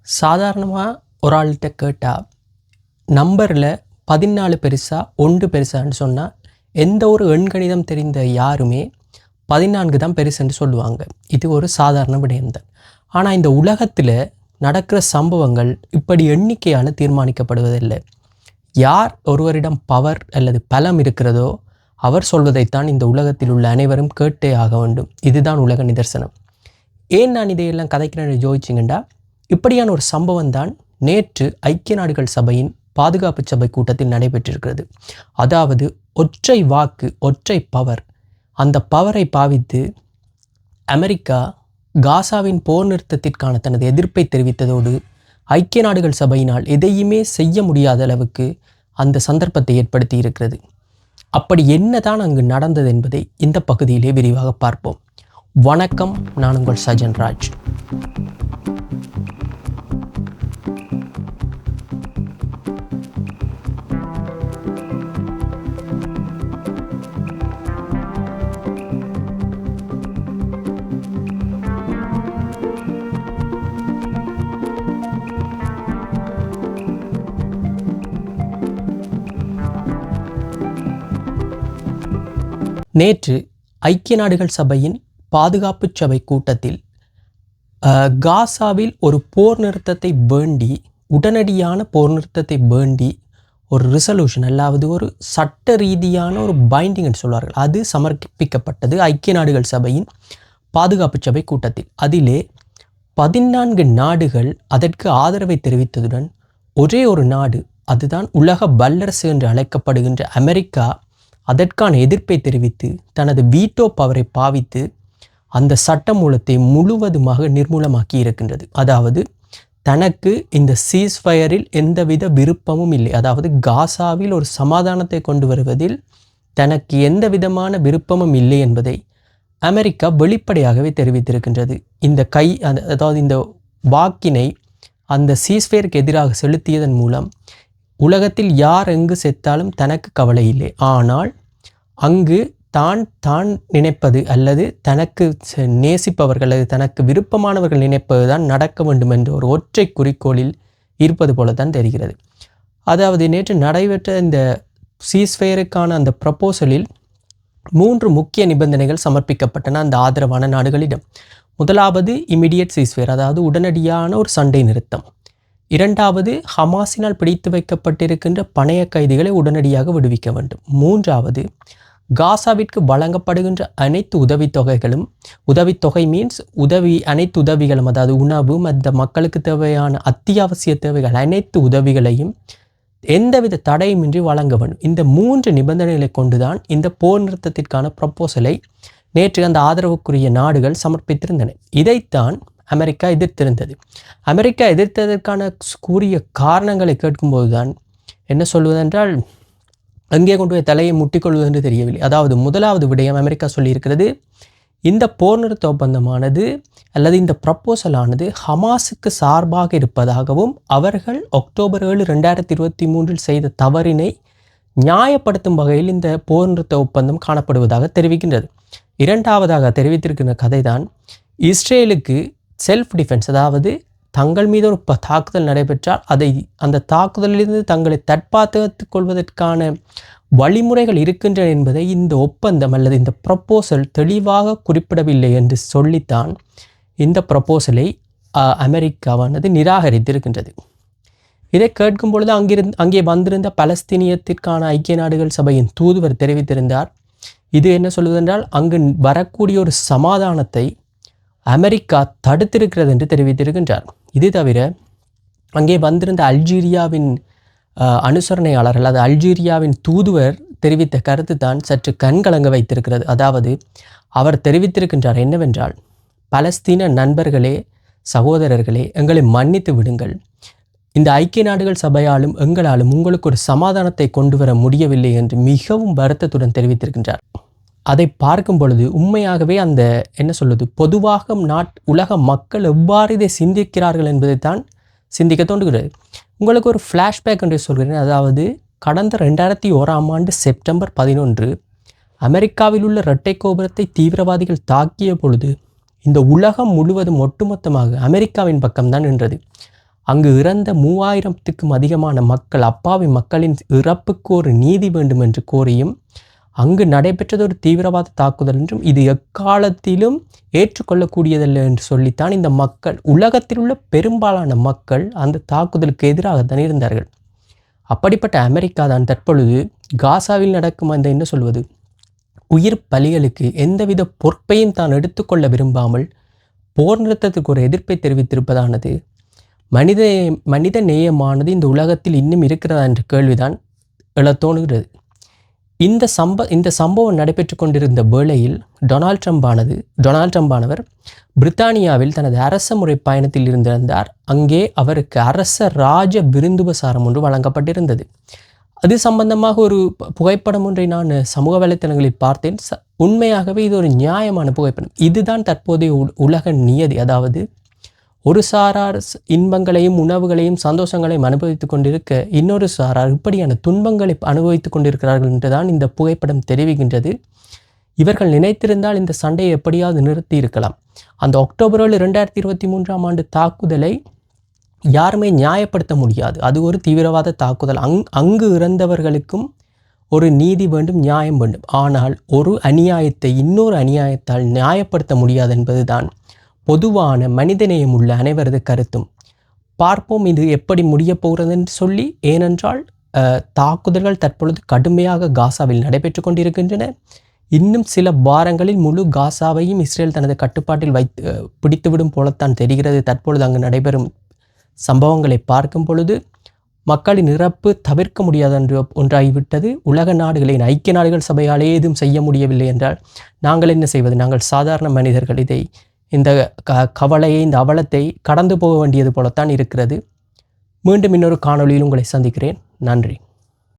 சாதாரணமாக ஒரு ஆள்கிட்ட கேட்டால் நம்பரில் 14 பெருசா 1 பெருசான்னு சொன்னால் எந்த ஒரு எண்கணிதம் தெரிந்த யாருமே 14 தான் பெருசுன்னு சொல்லுவாங்க. இது ஒரு சாதாரண விடயம்தான். ஆனால் இந்த உலகத்தில் நடக்கிற சம்பவங்கள் இப்படி எண்ணிக்கையால் தீர்மானிக்கப்படுவதில்லை. யார் ஒருவரிடம் பவர் அல்லது பலம் இருக்கிறதோ அவர் சொல்வதைத்தான் இந்த உலகத்தில் உள்ள அனைவரும் கேட்டே ஆக வேண்டும். இதுதான் உலக நிதர்சனம். ஏன் நான் இதையெல்லாம் கதைக்கிறேன்னு யோசிச்சிங்கண்டா, இப்படியான ஒரு சம்பவம் தான் நேற்று ஐக்கிய நாடுகள் சபையின் பாதுகாப்பு சபை கூட்டத்தில் நடைபெற்றிருக்கிறது. அதாவது ஒற்றை வாக்கு, ஒற்றை பவர். அந்த பவரை பாவித்து அமெரிக்கா காசாவின் போர் நிறுத்தத்திற்கான தனது எதிர்ப்பை தெரிவித்ததோடு ஐக்கிய நாடுகள் சபையினால் எதையுமே செய்ய முடியாத அளவுக்கு அந்த சந்தர்ப்பத்தை ஏற்படுத்தி இருக்கிறது. அப்படி என்னதான் அங்கு நடந்தது என்பதை இந்த பகுதியிலே விரிவாக பார்ப்போம். வணக்கம், நான் உங்கள் சஜன் ராஜ். நேற்று ஐக்கிய நாடுகள் சபையின் பாதுகாப்பு சபை கூட்டத்தில் காசாவில் ஒரு போர் நிறுத்தத்தை வேண்டி, உடனடியான போர் நிறுத்தத்தை வேண்டி ஒரு ரிசல்யூஷன், அல்லாவது ஒரு சட்ட ரீதியான ஒரு பைண்டிங்னு சொல்வார்கள், அது சமர்ப்பிக்கப்பட்டது ஐக்கிய நாடுகள் சபையின் பாதுகாப்பு சபை கூட்டத்தில். அதிலே 14 நாடுகள் அதற்கு ஆதரவை தெரிவித்ததுடன் ஒரே ஒரு நாடு, அதுதான் உலக வல்லரசு என்று அழைக்கப்படுகின்ற அமெரிக்கா, அதற்கான எதிர்ப்பை தெரிவித்து தனது வீட்டோ பவரை பாவித்து அந்த சட்ட மூலத்தை முழுவதுமாக நிர்மூலமாக்கி இருக்கின்றது. அதாவது தனக்கு இந்த சீஸ்ஃபயரில் எந்தவித விருப்பமும் இல்லை, அதாவது காசாவில் ஒரு சமாதானத்தை கொண்டு வருவதில் தனக்கு எந்த விதமான விருப்பமும் இல்லை என்பதை அமெரிக்கா வெளிப்படையாகவே தெரிவித்திருக்கின்றது. அதாவது இந்த வாக்கினை அந்த சீஸ்ஃபயருக்கு எதிராக செலுத்தியதன் மூலம் உலகத்தில் யார் எங்கு செத்தாலும் தனக்கு கவலை இல்லை, ஆனால் அங்கு தான் நினைப்பது அல்லது தனக்கு நேசிப்பவர்கள் அல்லது தனக்கு விருப்பமானவர்கள் நினைப்பது தான் நடக்க வேண்டும் என்ற ஒரு ஒற்றை குறிக்கோளில் இருப்பது போல தான் தெரிகிறது. அதாவது நேற்று நடைபெற்ற இந்த சீஸ்ஃபயருக்கான அந்த ப்ரப்போசலில் 3 முக்கிய நிபந்தனைகள் சமர்ப்பிக்கப்பட்டன அந்த ஆதரவான நாடுகளிடம். முதலாவது இமிடியட் சீஸ்ஃபயர், அதாவது உடனடியான ஒரு சண்டை நிறுத்தம். இரண்டாவது, ஹமாஸினால் பிடித்து வைக்கப்பட்டிருக்கின்ற பணைய கைதிகளை உடனடியாக விடுவிக்க வேண்டும். மூன்றாவது, காசாவிற்கு வழங்கப்படுகின்ற அனைத்து உதவித்தொகைகளும், உதவித்தொகை மீன்ஸ் அனைத்து உதவிகளும், அதாவது உணவு, மற்ற மக்களுக்கு தேவையான அத்தியாவசிய தேவைகள் அனைத்து உதவிகளையும் எந்தவித தடையுமின்றி வழங்க வேண்டும். இந்த 3 நிபந்தனைகளை கொண்டுதான் இந்த போர் நிறுத்தத்திற்கான ப்ரப்போசலை நேற்று அந்த ஆதரவுக்குரிய நாடுகள் சமர்ப்பித்திருந்தன. இதைத்தான் அமெரிக்கா எதிர்த்திருந்தது. அமெரிக்கா எதிர்த்ததற்கான கூறிய காரணங்களை கேட்கும்போது தான் என்ன சொல்வதென்றால், அங்கே கொண்டு போய் தலையை முட்டிக்கொள்வது என்று தெரியவில்லை. அதாவது முதலாவது விடயம் அமெரிக்கா சொல்லியிருக்கிறது, இந்த போர் நிறுத்த ஒப்பந்தமானது அல்லது இந்த ப்ரப்போசலானது ஹமாஸுக்கு சார்பாக இருப்பதாகவும் அவர்கள் அக்டோபர் 7, 2023 செய்த தவறினை நியாயப்படுத்தும் வகையில் இந்த போர் நிறுத்த ஒப்பந்தம் காணப்படுவதாக தெரிவிக்கின்றது. இரண்டாவதாக தெரிவித்திருக்கின்ற கதைதான் இஸ்ரேலுக்கு செல்ஃப் டிஃபென்ஸ், அதாவது தங்கள் மீது ஒரு தாக்குதல் நடைபெற்றால் அந்த தாக்குதலிலிருந்து தங்களை தற்பாத்துக் கொள்வதற்கான வழிமுறைகள் இருக்கின்றன என்பதை இந்த ஒப்பந்தம் அல்லது இந்த ப்ரப்போசல் தெளிவாக குறிப்பிடவில்லை என்று சொல்லித்தான் இந்த ப்ரப்போசலை அமெரிக்காவானது நிராகரித்திருக்கின்றது. இதை கேட்கும் பொழுது அங்கே வந்திருந்த பலஸ்தீனியத்திற்கான ஐக்கிய நாடுகள் சபையின் தூதுவர் தெரிவித்திருந்தார், இது என்ன சொல்வதென்றால் அங்கு வரக்கூடிய ஒரு சமாதானத்தை அமெரிக்கா தடுத்திருக்கிறது என்று தெரிவித்திருக்கின்றார். இது தவிர அங்கே வந்திருந்த அல்ஜீரியாவின் அனுசரணையாளர் அல்லது அல்ஜீரியாவின் தூதுவர் தெரிவித்த கருத்து தான் சற்று கண்கலங்க வைத்திருக்கிறது. அதாவது அவர் தெரிவித்திருக்கின்றார் என்னவென்றால், பலஸ்தீன நண்பர்களே, சகோதரர்களே, எங்களை மன்னித்து விடுங்கள், இந்த ஐக்கிய நாடுகள் சபையாலும் எங்களாலும் உங்களுக்கு ஒரு சமாதானத்தை கொண்டு வர முடியவில்லை என்று மிகவும் வருத்தத்துடன் தெரிவித்திருக்கின்றார். அதை பார்க்கும் பொழுது உண்மையாகவே அந்த என்ன சொல்வது, பொதுவாக உலக மக்கள் எவ்வாறு இதை சிந்திக்கிறார்கள் என்பதை தான் சிந்திக்க தோன்றுகிறது. உங்களுக்கு ஒரு ஃப்ளாஷ்பேக் என்று சொல்கிறேன். அதாவது கடந்த 2001 செப்டம்பர் 11 அமெரிக்காவில் உள்ள இரட்டை கோபுரத்தை தீவிரவாதிகள் தாக்கிய பொழுது இந்த உலகம் முழுவதும் ஒட்டுமொத்தமாக அமெரிக்காவின் பக்கம்தான் நின்றது. அங்கு இறந்த 3000த்துக்கும் அதிகமான மக்கள், அப்பாவி மக்களின் இறப்புக்கு ஒரு நீதி வேண்டும் என்று கோரியும், அங்கு நடைபெற்றது ஒரு தீவிரவாத தாக்குதல் என்றும் இது எக்காலத்திலும் ஏற்றுக்கொள்ளக்கூடியதல்ல என்று சொல்லித்தான் இந்த மக்கள், உலகத்தில் உள்ள பெரும்பாலான மக்கள் அந்த தாக்குதலுக்கு எதிராகத்தான் இருந்தார்கள். அப்படிப்பட்ட அமெரிக்கா தான் தற்பொழுது காசாவில் நடக்கும் அந்த என்ன சொல்வது உயிர் பலிகளுக்கு எந்தவித பொறுப்பையும் தான் எடுத்துக்கொள்ள விரும்பாமல் போர் நிறுத்தத்துக்கு ஒரு எதிர்ப்பை தெரிவித்திருப்பதானது மனித நேயமானது இந்த உலகத்தில் இன்னும் இருக்கிறதா என்ற கேள்விதான் எழத் தோணுகிறது. இந்த சம்பவம் நடைபெற்று கொண்டிருந்த வேளையில் டொனால்ட் ட்ரம்பானவர் பிரித்தானியாவில் தனது அரச முறை பயணத்தில் இருந்திருந்தார். அங்கே அவருக்கு அரச ராஜ விருந்துபசாரம் ஒன்று வழங்கப்பட்டிருந்தது. அது சம்பந்தமாக ஒரு புகைப்படம் ஒன்றை நான் சமூக வலைத்தளங்களில் பார்த்தேன். உண்மையாகவே இது ஒரு நியாயமான புகைப்படம். இதுதான் தற்போதைய உலக நியதி. அதாவது ஒரு சாரார் இன்பங்களையும் உணவுகளையும் சந்தோஷங்களையும் அனுபவித்துக் கொண்டிருக்க, இன்னொரு சாரார் இப்படியான துன்பங்களை அனுபவித்துக் கொண்டிருக்கிறார்கள் என்றுதான் இந்த புகைப்படம் தெரிவிக்கின்றது. இவர்கள் நினைத்திருந்தால் இந்த சண்டையை எப்படியாவது நிறுத்தி இருக்கலாம். அந்த அக்டோபர் 2023 தாக்குதலை யாருமே நியாயப்படுத்த முடியாது. அது ஒரு தீவிரவாத தாக்குதல். அங்கு இறந்தவர்களுக்கும் ஒரு நீதி வேண்டும், நியாயம் வேண்டும். ஆனால் ஒரு அநியாயத்தை இன்னொரு அநியாயத்தால் நியாயப்படுத்த முடியாது என்பதுதான் பொதுவான மனிதநேயம் உள்ள அனைவரது கருத்தும். பார்ப்போம் இது எப்படி முடிய போகிறது என்று சொல்லி. ஏனென்றால் தாக்குதல்கள் தற்பொழுது கடுமையாக காசாவில் நடைபெற்று கொண்டிருக்கின்றன. இன்னும் சில வாரங்களில் முழு காசாவையும் இஸ்ரேல் தனது கட்டுப்பாட்டில் பிடித்துவிடும் போலத்தான் தெரிகிறது. தற்பொழுது அங்கு நடைபெறும் சம்பவங்களை பார்க்கும் பொழுது மக்களின் இறப்பு தவிர்க்க முடியாத ஒன்றாகிவிட்டது. உலக நாடுகளின் ஐக்கிய நாடுகள் சபையாலே எதுவும் செய்ய முடியவில்லை என்றால் நாங்கள் என்ன செய்வது? நாங்கள் சாதாரண மனிதர்கள் இந்த கவலையை, இந்த அவலத்தை கடந்து போக வேண்டியது போலத்தான் இருக்கிறது. மீண்டும் இன்னொரு காணொளியில் உங்களை சந்திக்கிறேன். நன்றி.